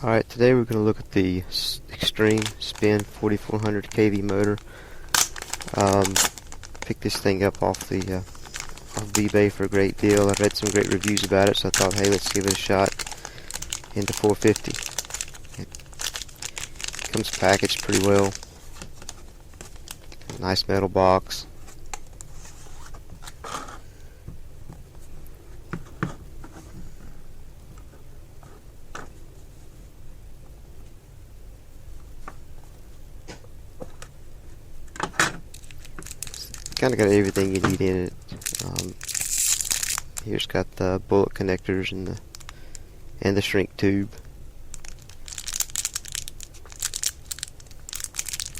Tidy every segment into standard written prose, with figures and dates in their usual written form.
Alright, today we're going to look at the Xtreme Spin 4400 kV motor. Picked this thing up off eBay for a great deal. I've read some great reviews about it, so I thought, hey, let's give it a shot into 450. It comes packaged pretty well. Nice metal box. Kind of got everything you need in it. Here's got the bullet connectors and the shrink tube.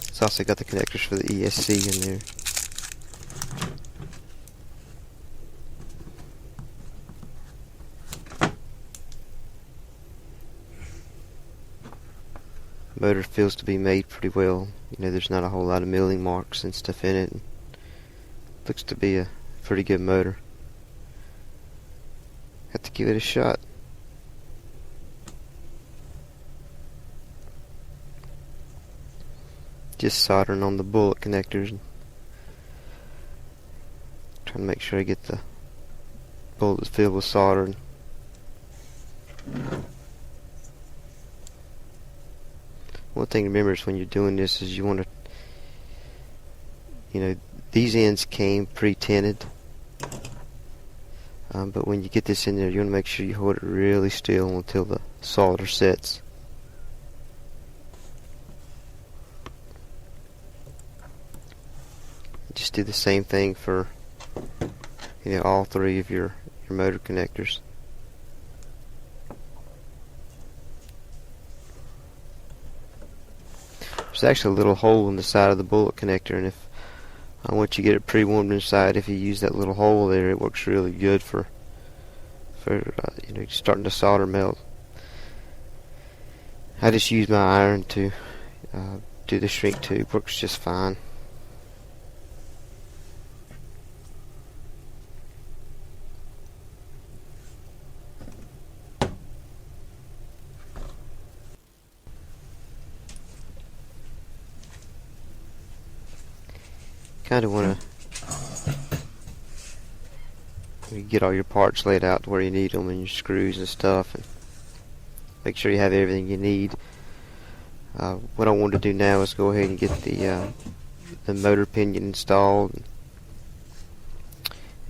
It's also got the connectors for the ESC in there. The motor feels to be made pretty well. You know, there's not a whole lot of milling marks and stuff in it. Looks to be a pretty good motor. Have to give it a shot. Just soldering on the bullet connectors and trying to make sure I get the bullets filled with solder. One thing to remember is when you're doing this is you want to, you know, these ends came pre-tinted, but when you get this in there, you want to make sure you hold it really still until the solder sets. Just do the same thing for, you know, all three of your motor connectors. There's actually a little hole in the side of the bullet connector, and if once you get it pre-warmed inside, if you use that little hole there, it works really good for you know, starting to solder melt. I just use my iron to do the shrink tube. Works just fine. Kind of want to get all your parts laid out to where you need them and your screws and stuff, and make sure you have everything you need. What I want to do now is go ahead and get the motor pinion installed,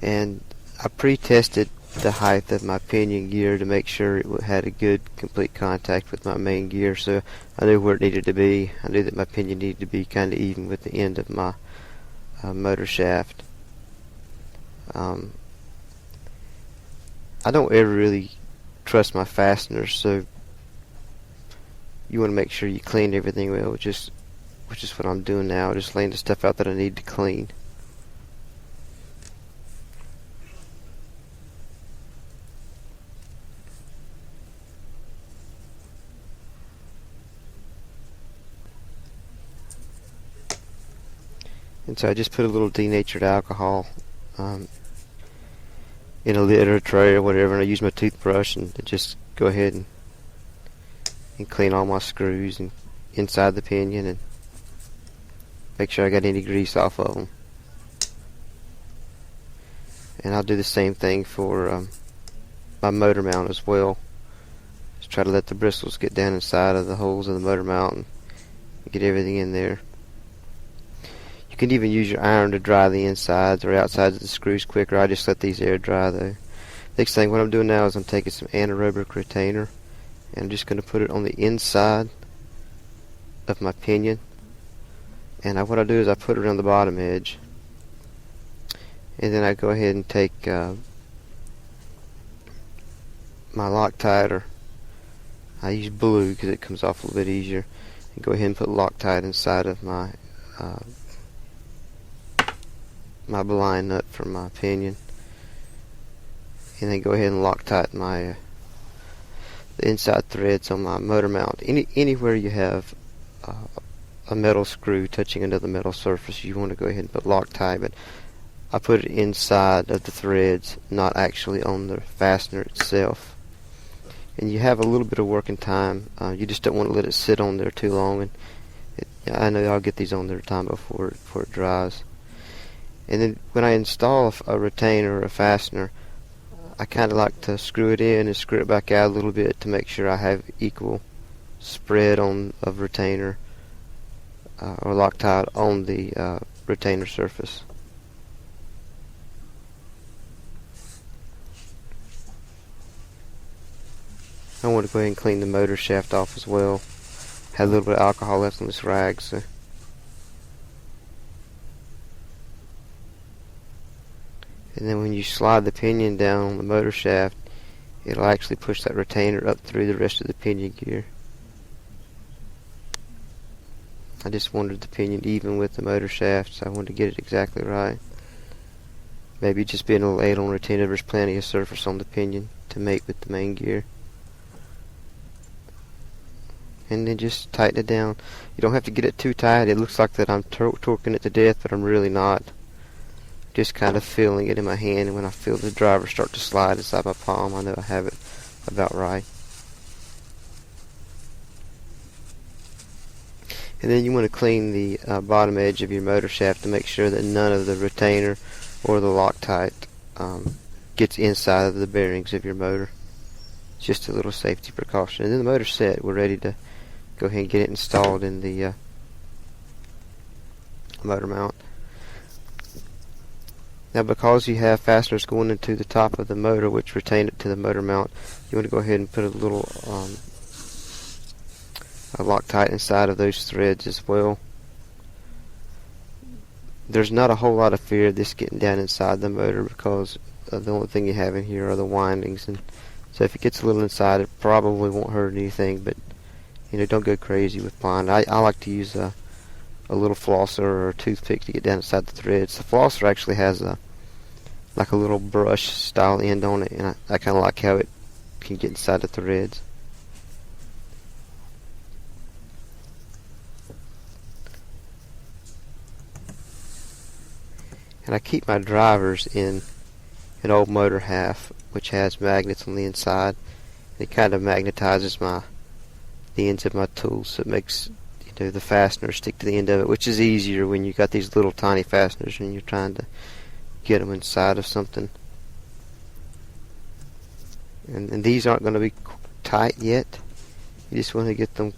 and I pre-tested the height of my pinion gear to make sure it had a good complete contact with my main gear, so I knew where it needed to be. I knew that my pinion needed to be kind of even with the end of my motor shaft. I don't ever really trust my fasteners, so you want to make sure you clean everything well, which is what I'm doing now, just laying the stuff out that I need to clean. And so I just put a little denatured alcohol in a lid or a tray or whatever, and I use my toothbrush and just go ahead and clean all my screws and inside the pinion and make sure I got any grease off of them. And I'll do the same thing for my motor mount as well. Just try to let the bristles get down inside of the holes of the motor mount and get everything in there. You can even use your iron to dry the insides or outsides of the screws quicker. I just let these air dry though. Next thing, what I'm doing now is I'm taking some anaerobic retainer and I'm just going to put it on the inside of my pinion. And what I do is I put it on the bottom edge, and then I go ahead and take my Loctite, or I use blue because it comes off a little bit easier, and go ahead and put Loctite inside of my my blind nut for my pinion, and then go ahead and Loctite my the inside threads on my motor mount. Anywhere you have a metal screw touching another metal surface, you want to go ahead and put Loctite, but I put it inside of the threads, not actually on the fastener itself. and you have a little bit of working time. You just don't want to let it sit on there too long. And I know I'll get these on there time before it dries. And then when I install a retainer or a fastener, I kind of like to screw it in and screw it back out a little bit to make sure I have equal spread of retainer or Loctite on the retainer surface. I want to go ahead and clean the motor shaft off as well. Had a little bit of alcohol left on this rag, so. And then when you slide the pinion down on the motor shaft, it'll actually push that retainer up through the rest of the pinion gear. I just wanted the pinion even with the motor shaft, so I wanted to get it exactly right. Maybe just being a little 8 on retainer, there's plenty of surface on the pinion to mate with the main gear. And then just tighten it down. You don't have to get it too tight. It looks like that I'm torquing it to death, but I'm really not. Just kind of feeling it in my hand, and when I feel the driver start to slide inside my palm, I know I have it about right. And then you want to clean the bottom edge of your motor shaft to make sure that none of the retainer or the Loctite gets inside of the bearings of your motor. It's just a little safety precaution. And then the motor's set. We're ready to go ahead and get it installed in the motor mount. Now, because you have fasteners going into the top of the motor which retain it to the motor mount, you want to go ahead and put a little a Loctite inside of those threads as well. There's not a whole lot of fear of this getting down inside the motor, because the only thing you have in here are the windings, and so if it gets a little inside, it probably won't hurt anything. But don't go crazy with plying. I like to use a little flosser or a toothpick to get down inside the threads. The flosser actually has like a little brush style end on it, and I kind of like how it can get inside the threads. And I keep my drivers in an old motor half, which has magnets on the inside. It kind of magnetizes the ends of my tools, so it makes the fastener stick to the end of it, which is easier when you got these little tiny fasteners and you're trying to get them inside of something. And these aren't going to be tight yet. You just want to get them,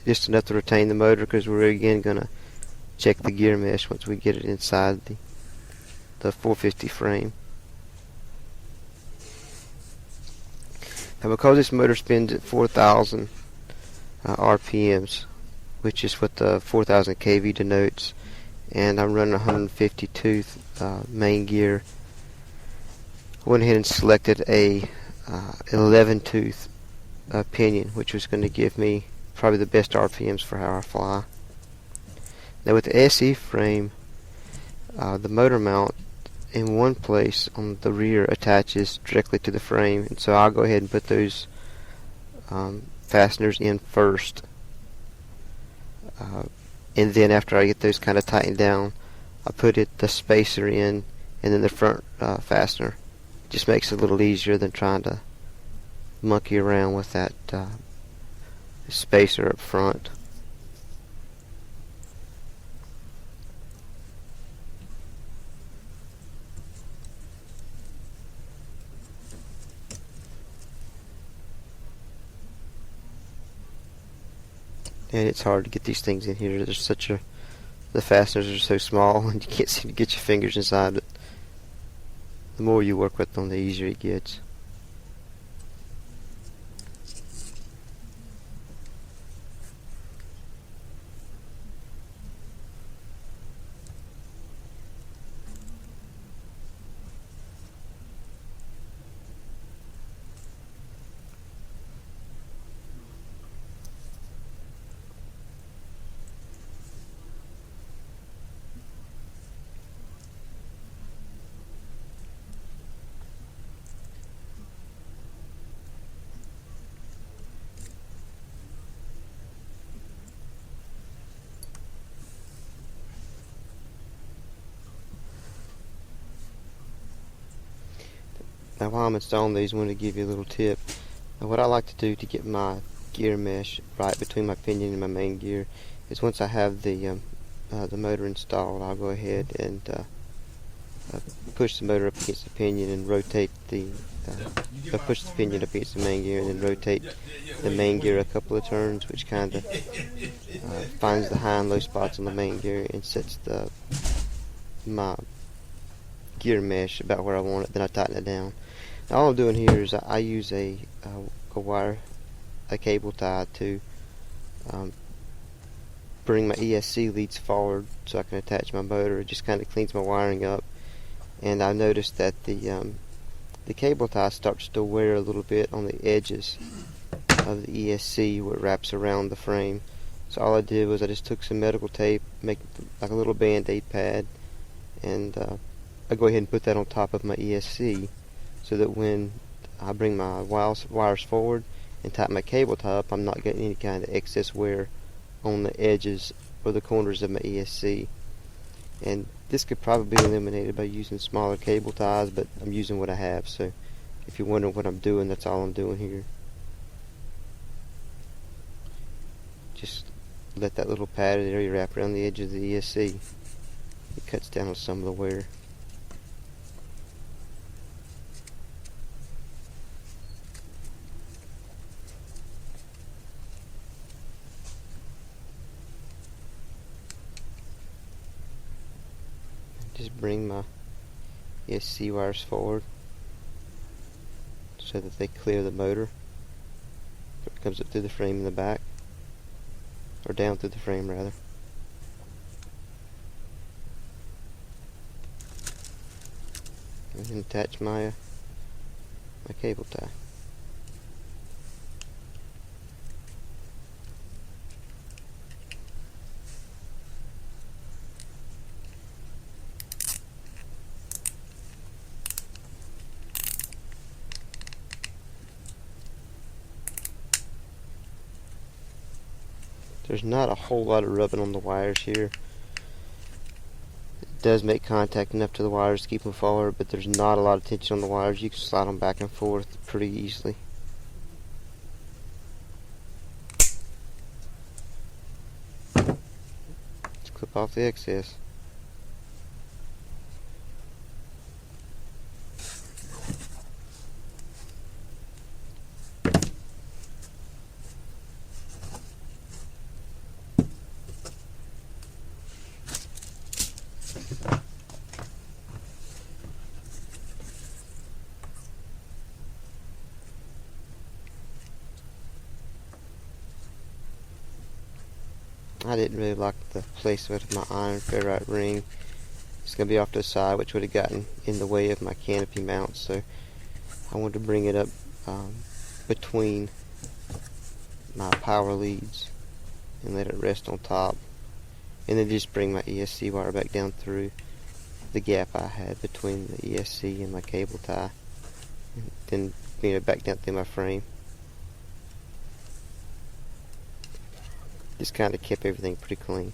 just enough to retain the motor, because we're again going to check the gear mesh once we get it inside the 450 frame. Now, because this motor spins at 4,000 RPMs, which is what the 4,000 kV denotes, and I'm running 150 tooth main gear, I went ahead and selected a 11 tooth pinion, which was going to give me probably the best RPMs for how I fly. Now, with the SE frame, the motor mount in one place on the rear attaches directly to the frame, and so I'll go ahead and put those fasteners in first, and then after I get those kind of tightened down, I put the spacer in, and then the front fastener. It just makes it a little easier than trying to monkey around with that spacer up front. And it's hard to get these things in here. There's the fasteners are so small, and you can't seem to get your fingers inside it. The more you work with them, the easier it gets. Now, while I'm installing these, I want to give you a little tip. Now what I like to do to get my gear mesh right between my pinion and my main gear is once I have the motor installed, I'll go ahead and push the motor up against the pinion and rotate push the pinion up against the main gear and then rotate the main gear a couple of turns, which kind of finds the high and low spots on the main gear and sets my gear mesh about where I want it. Then I tighten it down. Now all I'm doing here is I use a cable tie to bring my ESC leads forward so I can attach my motor. It just kind of cleans my wiring up, and I noticed that the cable tie starts to wear a little bit on the edges of the ESC where it wraps around the frame. So all I did was I just took some medical tape, make like a little band-aid pad, and I go ahead and put that on top of my ESC so that when I bring my wires forward and tighten my cable tie up, I'm not getting any kind of excess wear on the edges or the corners of my ESC. And this could probably be eliminated by using smaller cable ties, but I'm using what I have, so if you're wondering what I'm doing, that's all I'm doing here. Just let that little padded area wrap around the edge of the ESC. It cuts down on some of the wear. Just bring my ESC wires forward so that they clear the motor. It comes up through the frame in the back, or down through the frame rather. And then attach my cable tie. There's not a whole lot of rubbing on the wires here. It does make contact enough to the wires to keep them forward, but there's not a lot of tension on the wires. You can slide them back and forth pretty easily. Let's clip off the excess. I didn't really like the placement of my iron ferrite ring. It's going to be off to the side, which would have gotten in the way of my canopy mount, so I wanted to bring it up between my power leads and let it rest on top, and then just bring my ESC wire back down through the gap I had between the ESC and my cable tie, and then bring it back down through my frame. Just kind of kept everything pretty clean.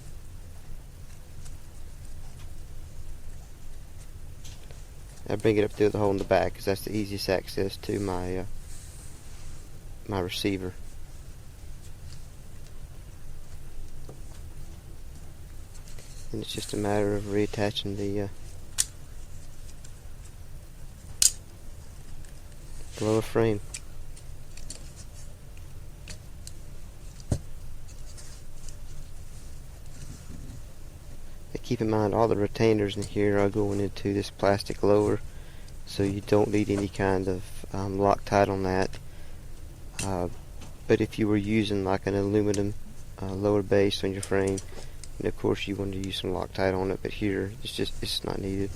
I bring it up through the hole in the back because that's the easiest access to my my receiver. And it's just a matter of reattaching the lower frame. Keep in mind all the retainers in here are going into this plastic lower, so you don't need any kind of Loctite on that. But if you were using like an aluminum lower base on your frame, and of course you want to use some Loctite on it, but here it's not needed.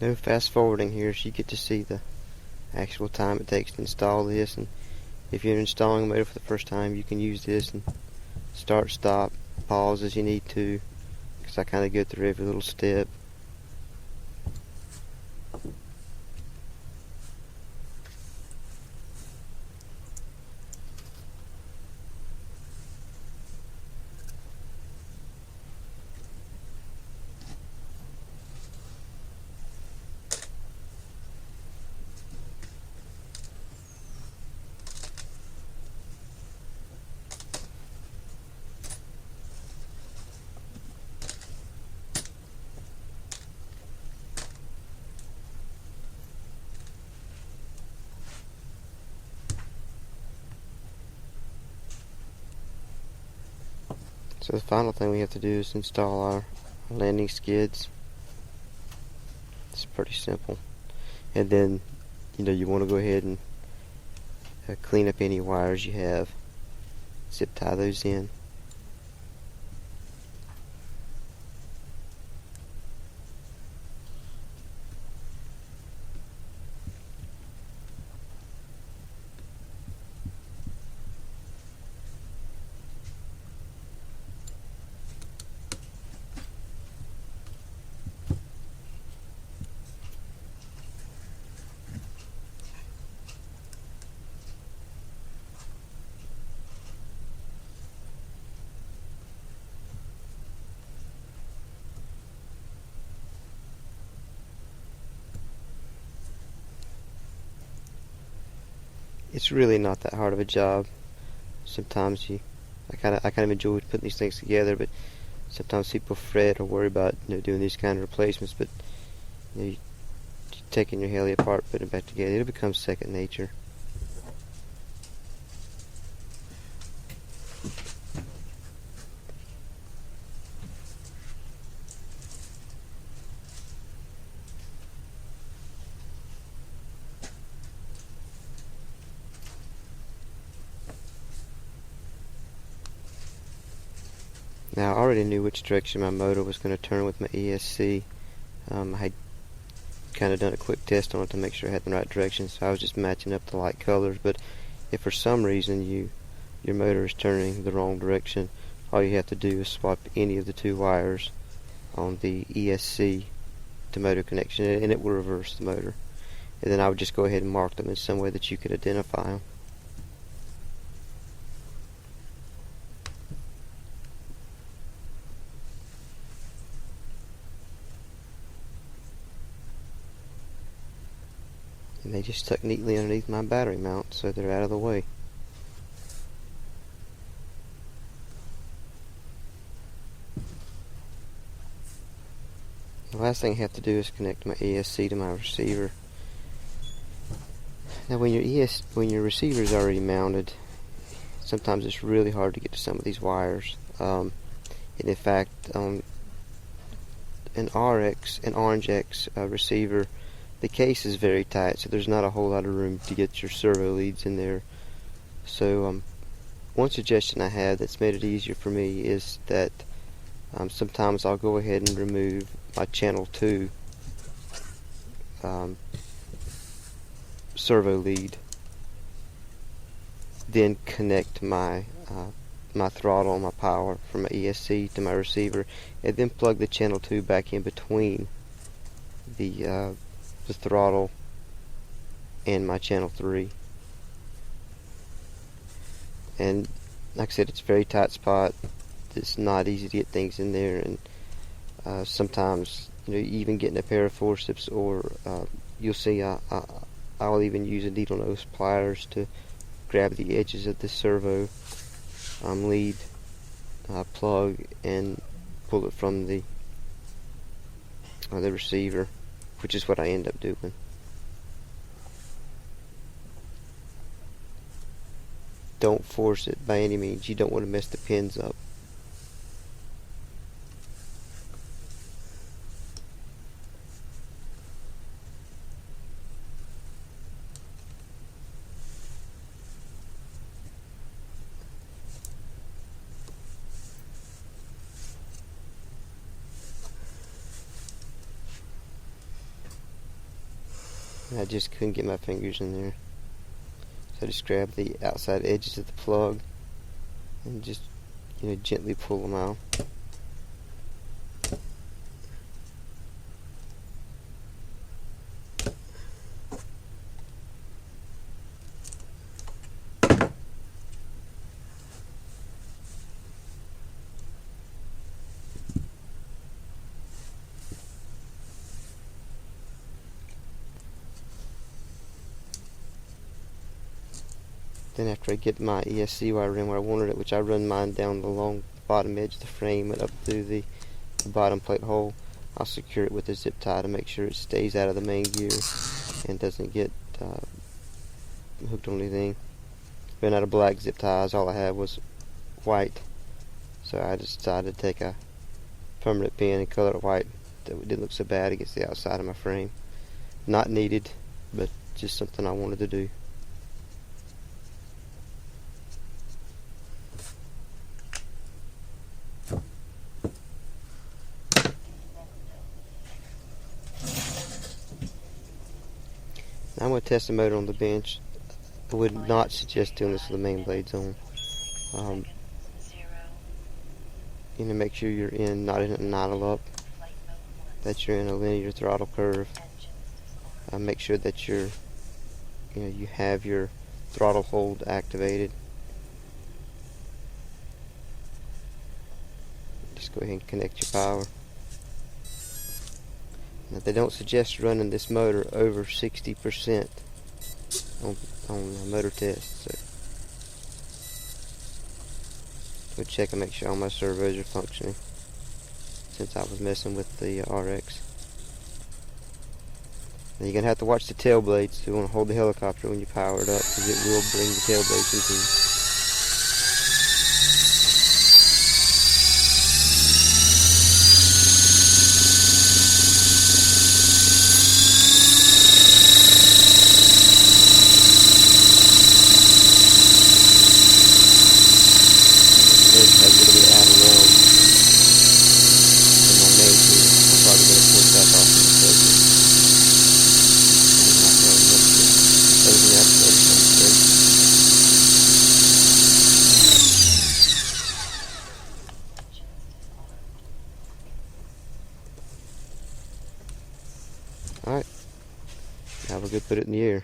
No fast forwarding here, so you get to see the actual time it takes to install this. And if you're installing a motor for the first time, you can use this and start, stop, pause as you need to, because I kind of go through every little step. So the final thing we have to do is install our landing skids. It's pretty simple. And then, you want to go ahead and clean up any wires you have. Zip tie those in. It's really not that hard of a job. Sometimes I kind of enjoy putting these things together, but sometimes people fret or worry about doing these kind of replacements. But you taking your heli apart, putting it back together, it'll become second nature. Now I already knew which direction my motor was going to turn with my ESC. I had kind of done a quick test on it to make sure I had the right direction, so I was just matching up the light colors. But if for some reason your motor is turning the wrong direction, all you have to do is swap any of the two wires on the ESC to motor connection, and it will reverse the motor. And then I would just go ahead and mark them in some way that you could identify them. And they just stuck neatly underneath my battery mount, so they're out of the way. The last thing I have to do is connect my ESC to my receiver. Now when your receiver is already mounted, sometimes it's really hard to get to some of these wires. And in fact, an Orange X receiver, the case is very tight, so there's not a whole lot of room to get your servo leads in there. So one suggestion I have that's made it easier for me is that sometimes I'll go ahead and remove my channel 2 servo lead, then connect my my throttle and my power from my ESC to my receiver, and then plug the channel 2 back in between the throttle and my channel 3. And like I said, it's a very tight spot. It's not easy to get things in there, and sometimes even getting a pair of forceps, or you'll see I'll even use a needle nose pliers to grab the edges of the servo lead plug and pull it from the receiver, which is what I end up doing. Don't force it by any means. You don't want to mess the pins up. and I just couldn't get my fingers in there. So I just grabbed the outside edges of the plug and just, gently pull them out. Then after I get my ESC wire in where I wanted it, which I run mine down the long bottom edge of the frame and up through the bottom plate hole, I'll secure it with a zip tie to make sure it stays out of the main gear and doesn't get hooked on anything. Ran out of black zip ties, all I had was white, so I just decided to take a permanent pin and color it white that it didn't look so bad against the outside of my frame. Not needed, but just something I wanted to do. I'm going to test the motor on the bench. I would not suggest doing this with the main blades on. Make sure you're not in an idle up, that you're in a linear throttle curve. Make sure that you have your throttle hold activated. Just go ahead and connect your power. Now, they don't suggest running this motor over 60% on the motor test. So we'll check and make sure all my servos are functioning, since I was messing with the RX. Now you're going to have to watch the tail blades. You want to hold the helicopter when you power it up, because it will bring the tail blades into. Has a little bit out of realm in my main tool. I'm probably going to pull it back off in the closure. Other than that, the motor sounds great. Alright, now we're going to put it in the air.